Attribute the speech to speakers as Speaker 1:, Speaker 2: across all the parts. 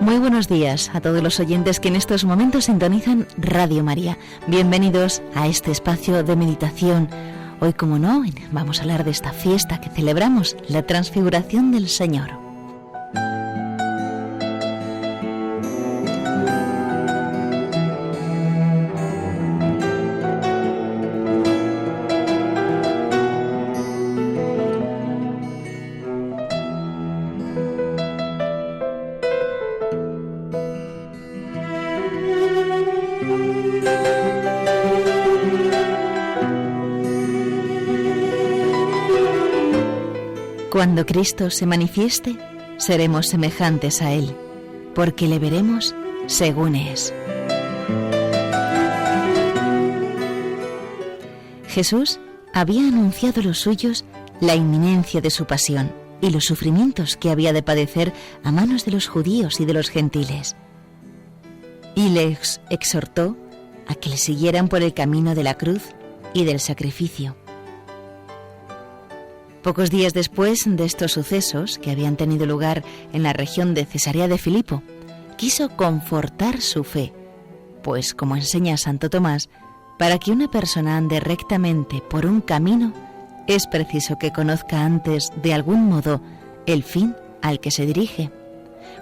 Speaker 1: Muy buenos días a todos los oyentes que en estos momentos sintonizan Radio María. Bienvenidos a este espacio de meditación. Hoy, como no, vamos a hablar de esta fiesta que celebramos, la Transfiguración del Señor. Cuando Cristo se manifieste, seremos semejantes a Él, porque le veremos según es. Jesús había anunciado a los suyos la inminencia de su pasión y los sufrimientos que había de padecer a manos de los judíos y de los gentiles. Y les exhortó a que le siguieran por el camino de la cruz y del sacrificio. Pocos días después de estos sucesos que habían tenido lugar en la región de Cesarea de Filipo, quiso confortar su fe, pues, como enseña Santo Tomás, para que una persona ande rectamente por un camino, es preciso que conozca antes, de algún modo, el fin al que se dirige.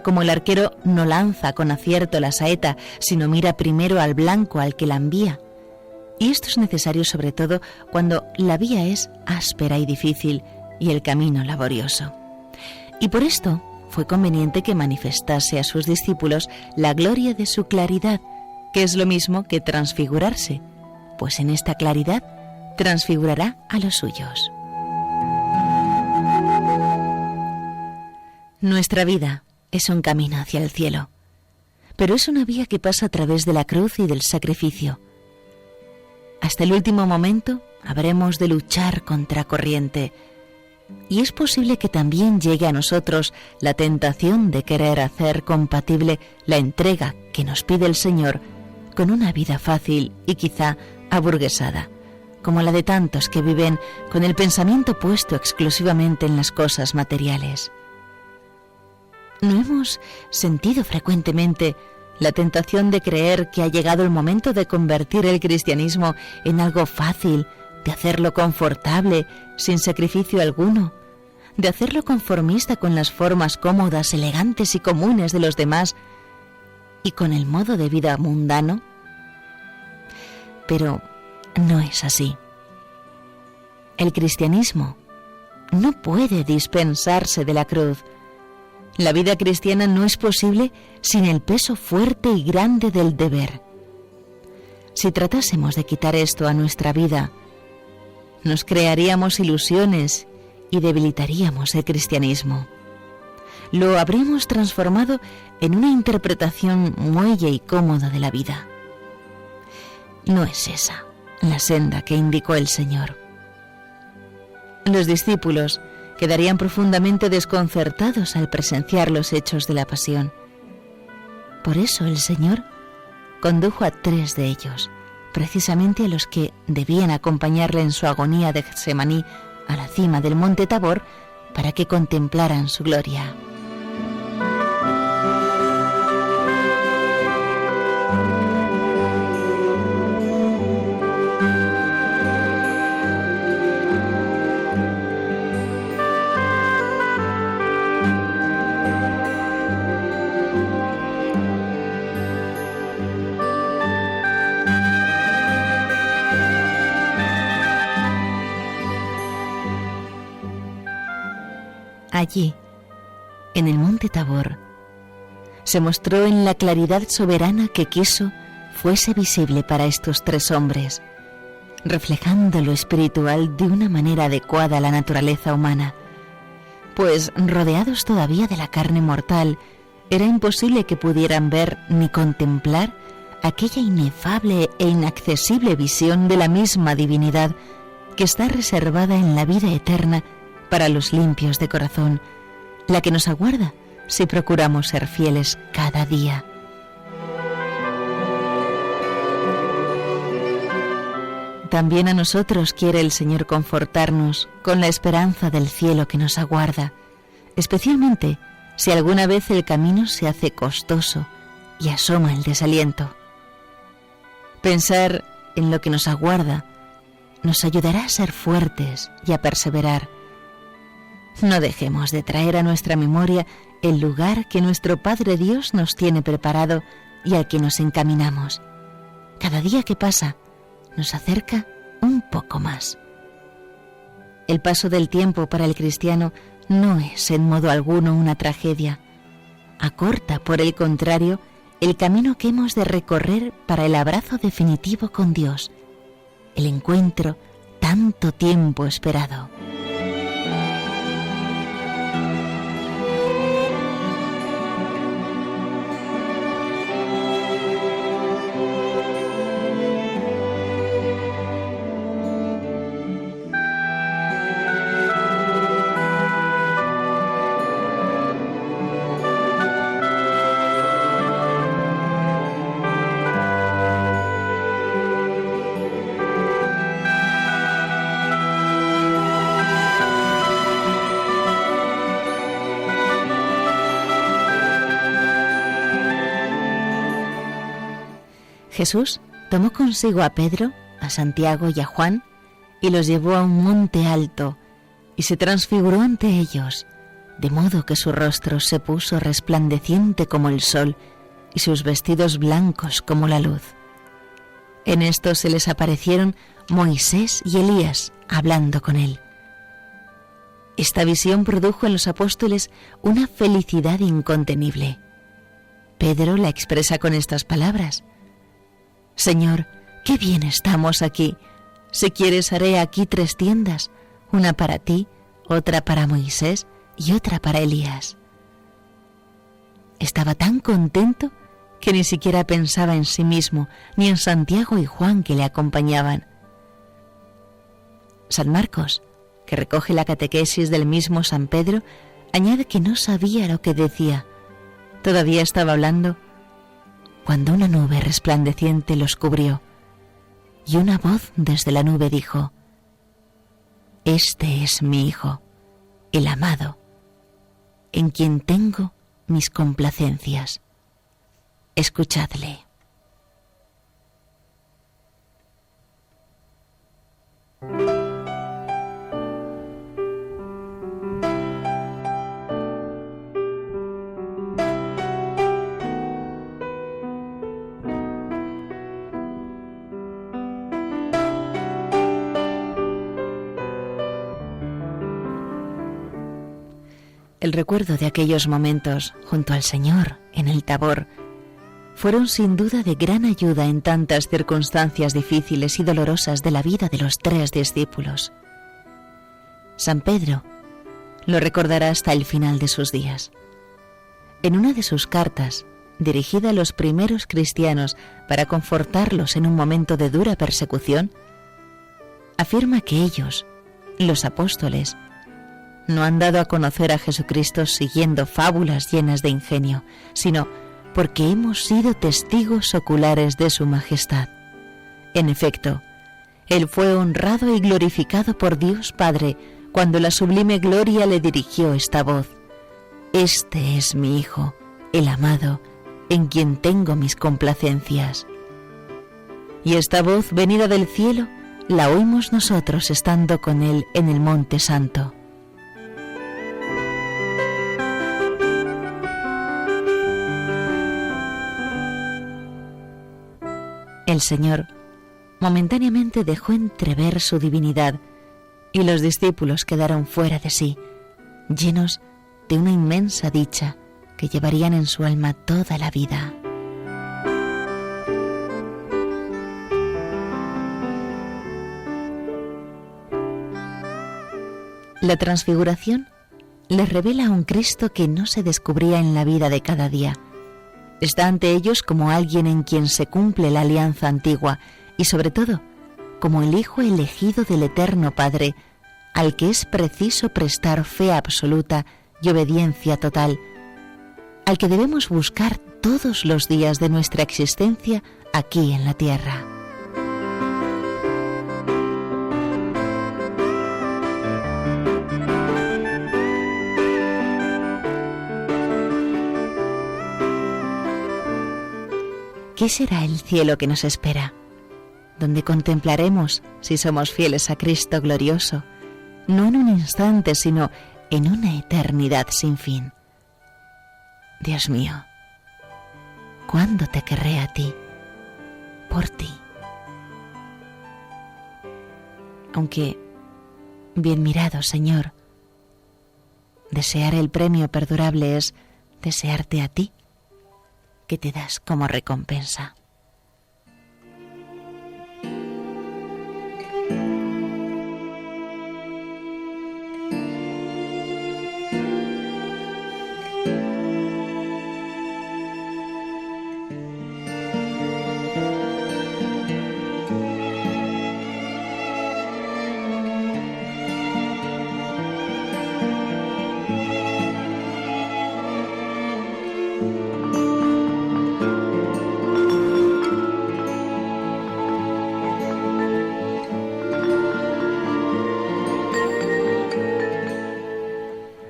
Speaker 1: Como el arquero no lanza con acierto la saeta, sino mira primero al blanco al que la envía. Y esto es necesario sobre todo cuando la vía es áspera y difícil y el camino laborioso. Y por esto fue conveniente que manifestase a sus discípulos la gloria de su claridad, que es lo mismo que transfigurarse, pues en esta claridad transfigurará a los suyos. Nuestra vida es un camino hacia el cielo, pero es una vía que pasa a través de la cruz y del sacrificio. Hasta el último momento habremos de luchar contra corriente, y es posible que también llegue a nosotros la tentación de querer hacer compatible la entrega que nos pide el Señor con una vida fácil y quizá aburguesada, como la de tantos que viven con el pensamiento puesto exclusivamente en las cosas materiales. ¿No hemos sentido frecuentemente la tentación de creer que ha llegado el momento de convertir el cristianismo en algo fácil, de hacerlo confortable, sin sacrificio alguno, de hacerlo conformista con las formas cómodas, elegantes y comunes de los demás y con el modo de vida mundano? Pero no es así. El cristianismo no puede dispensarse de la cruz. La vida cristiana no es posible sin el peso fuerte y grande del deber. Si tratásemos de quitar esto a nuestra vida, nos crearíamos ilusiones y debilitaríamos el cristianismo. Lo habríamos transformado en una interpretación muelle y cómoda de la vida. No es esa la senda que indicó el Señor. Los discípulos quedarían profundamente desconcertados al presenciar los hechos de la pasión. Por eso el Señor condujo a 3 de ellos, precisamente a los que debían acompañarle en su agonía de Getsemaní a la cima del monte Tabor, para que contemplaran su gloria. Allí, en el monte Tabor, se mostró en la claridad soberana que quiso fuese visible para estos 3 hombres, reflejando lo espiritual de una manera adecuada a la naturaleza humana, pues rodeados todavía de la carne mortal, era imposible que pudieran ver ni contemplar aquella inefable e inaccesible visión de la misma divinidad que está reservada en la vida eterna para los limpios de corazón, la que nos aguarda si procuramos ser fieles cada día. También a nosotros quiere el Señor confortarnos con la esperanza del cielo que nos aguarda, especialmente si alguna vez el camino se hace costoso y asoma el desaliento. Pensar en lo que nos aguarda nos ayudará a ser fuertes y a perseverar. No dejemos de traer a nuestra memoria el lugar que nuestro Padre Dios nos tiene preparado y al que nos encaminamos. Cada día que pasa nos acerca un poco más. El paso del tiempo para el cristiano no es en modo alguno una tragedia. Acorta, por el contrario, el camino que hemos de recorrer para el abrazo definitivo con Dios, el encuentro tanto tiempo esperado. Jesús tomó consigo a Pedro, a Santiago y a Juan y los llevó a un monte alto y se transfiguró ante ellos, de modo que su rostro se puso resplandeciente como el sol y sus vestidos blancos como la luz. En esto se les aparecieron Moisés y Elías hablando con él. Esta visión produjo en los apóstoles una felicidad incontenible. Pedro la expresa con estas palabras: Señor, qué bien estamos aquí. Si quieres haré aquí 3 tiendas, una para ti, otra para Moisés y otra para Elías. Estaba tan contento que ni siquiera pensaba en sí mismo, ni en Santiago y Juan que le acompañaban. San Marcos, que recoge la catequesis del mismo San Pedro, añade que no sabía lo que decía. Todavía estaba hablando cuando una nube resplandeciente los cubrió, y una voz desde la nube dijo: Este es mi Hijo, el amado, en quien tengo mis complacencias. Escuchadle. El recuerdo de aquellos momentos junto al Señor en el Tabor fueron sin duda de gran ayuda en tantas circunstancias difíciles y dolorosas de la vida de los 3 discípulos. San Pedro lo recordará hasta el final de sus días. En una de sus cartas, dirigida a los primeros cristianos para confortarlos en un momento de dura persecución, afirma que ellos, los apóstoles, no han dado a conocer a Jesucristo siguiendo fábulas llenas de ingenio, sino porque hemos sido testigos oculares de su majestad. En efecto, Él fue honrado y glorificado por Dios Padre cuando la sublime gloria le dirigió esta voz: Este es mi Hijo, el amado, en quien tengo mis complacencias. Y esta voz venida del cielo la oímos nosotros estando con Él en el Monte Santo. El Señor momentáneamente dejó entrever su divinidad y los discípulos quedaron fuera de sí, llenos de una inmensa dicha que llevarían en su alma toda la vida. La transfiguración les revela a un Cristo que no se descubría en la vida de cada día. Está ante ellos como alguien en quien se cumple la alianza antigua y, sobre todo, como el Hijo elegido del Eterno Padre, al que es preciso prestar fe absoluta y obediencia total, al que debemos buscar todos los días de nuestra existencia aquí en la tierra. ¿qué será el cielo que nos espera? Donde contemplaremos si somos fieles a Cristo glorioso, no en un instante, sino en una eternidad sin fin. Dios mío, ¿cuándo te querré a ti, por ti? Aunque, bien mirado, Señor, desear el premio perdurable es desearte a ti, que te das como recompensa.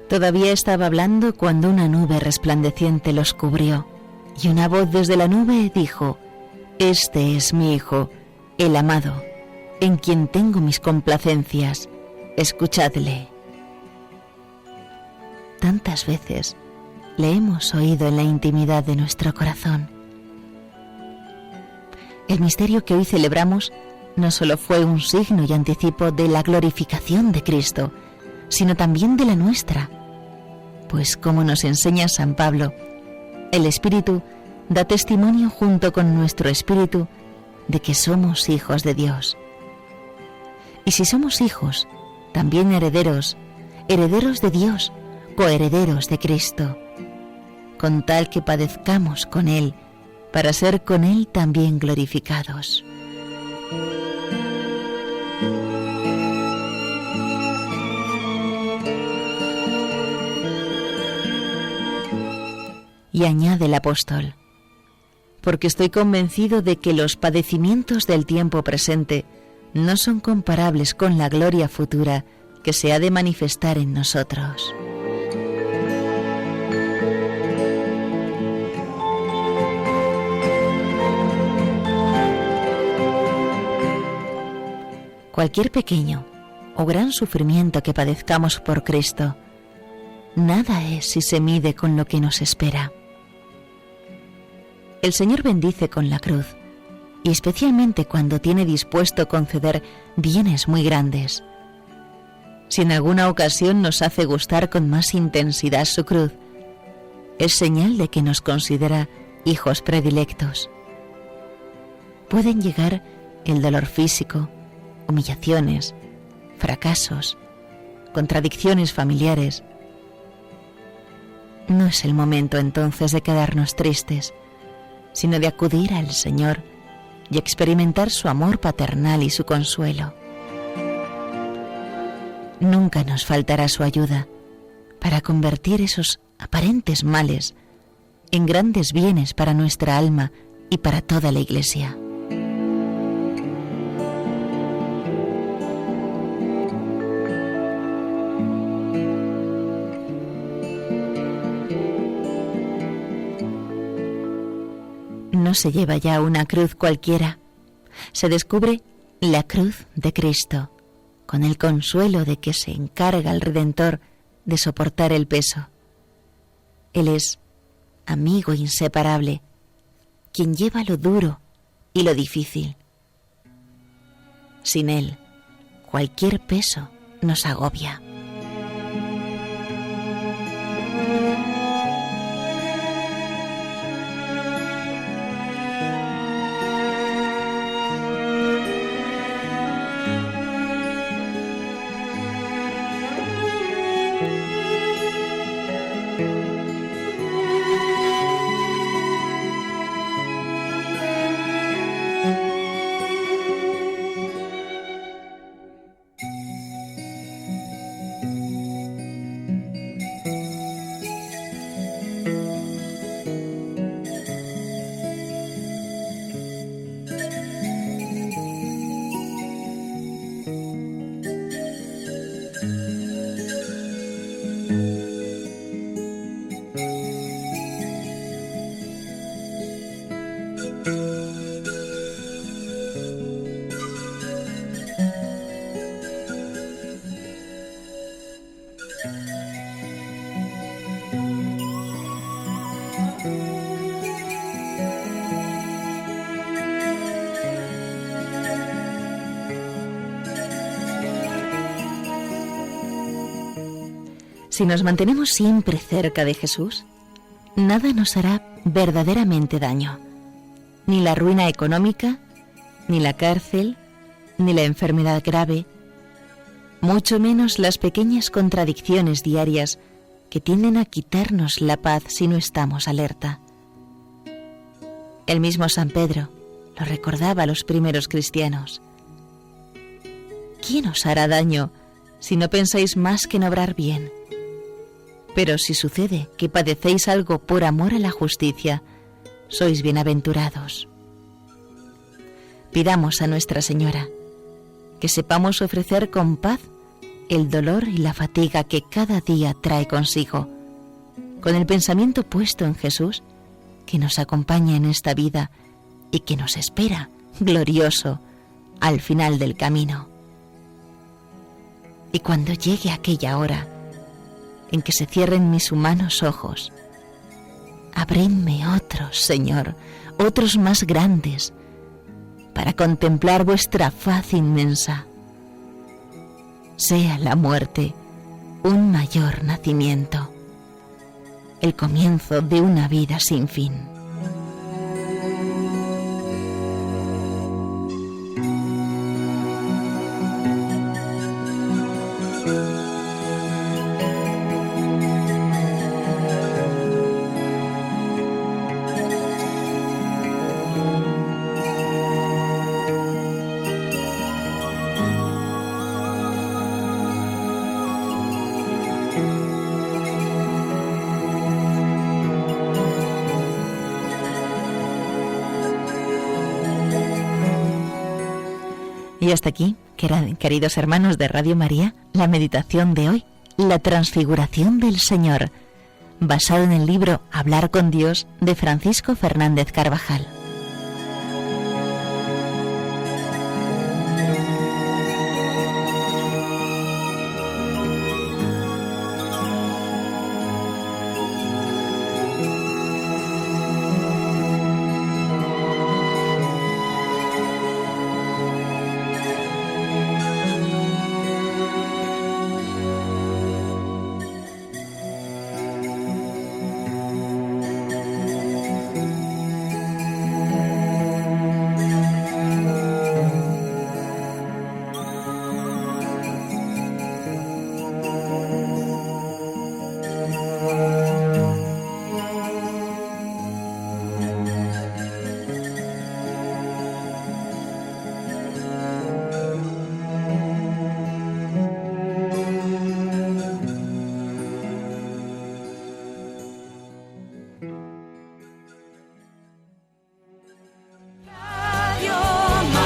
Speaker 1: Todavía estaba hablando cuando una nube resplandeciente los cubrió, y una voz desde la nube dijo: Este es mi Hijo, el amado, en quien tengo mis complacencias, escuchadle. Tantas veces le hemos oído en la intimidad de nuestro corazón. El misterio que hoy celebramos no solo fue un signo y anticipo de la glorificación de Cristo, sino también de la nuestra. Pues como nos enseña San Pablo, el Espíritu da testimonio junto con nuestro espíritu de que somos hijos de Dios. Y si somos hijos, también herederos, herederos de Dios, coherederos de Cristo, con tal que padezcamos con Él, para ser con Él también glorificados. Y añade el apóstol: porque estoy convencido de que los padecimientos del tiempo presente no son comparables con la gloria futura que se ha de manifestar en nosotros. Cualquier pequeño o gran sufrimiento que padezcamos por Cristo, nada es si se mide con lo que nos espera. El Señor bendice con la cruz, y especialmente cuando tiene dispuesto conceder bienes muy grandes. Si en alguna ocasión nos hace gustar con más intensidad su cruz, es señal de que nos considera hijos predilectos. Pueden llegar el dolor físico, humillaciones, fracasos, contradicciones familiares. No es el momento entonces de quedarnos tristes, sino de acudir al Señor y experimentar su amor paternal y su consuelo. Nunca nos faltará su ayuda para convertir esos aparentes males en grandes bienes para nuestra alma y para toda la Iglesia. No se lleva ya una cruz cualquiera, se descubre la cruz de Cristo, con el consuelo de que se encarga el Redentor de soportar el peso. Él es amigo inseparable, quien lleva lo duro y lo difícil. Sin Él, cualquier peso nos agobia. Si nos mantenemos siempre cerca de Jesús, nada nos hará verdaderamente daño. Ni la ruina económica, ni la cárcel, ni la enfermedad grave, mucho menos las pequeñas contradicciones diarias que tienden a quitarnos la paz si no estamos alerta. El mismo San Pedro lo recordaba a los primeros cristianos. ¿Quién os hará daño si no pensáis más que en obrar bien? Pero si sucede que padecéis algo por amor a la justicia, sois bienaventurados. Pidamos a Nuestra Señora que sepamos ofrecer con paz el dolor y la fatiga que cada día trae consigo, con el pensamiento puesto en Jesús, que nos acompaña en esta vida y que nos espera, glorioso, al final del camino. Y cuando llegue aquella hora en que se cierren mis humanos ojos, abridme otros, Señor, otros más grandes, para contemplar vuestra faz inmensa. Sea la muerte un mayor nacimiento, el comienzo de una vida sin fin. Y hasta aquí, queridos hermanos de Radio María, la meditación de hoy, la transfiguración del Señor, basado en el libro Hablar con Dios de Francisco Fernández Carvajal.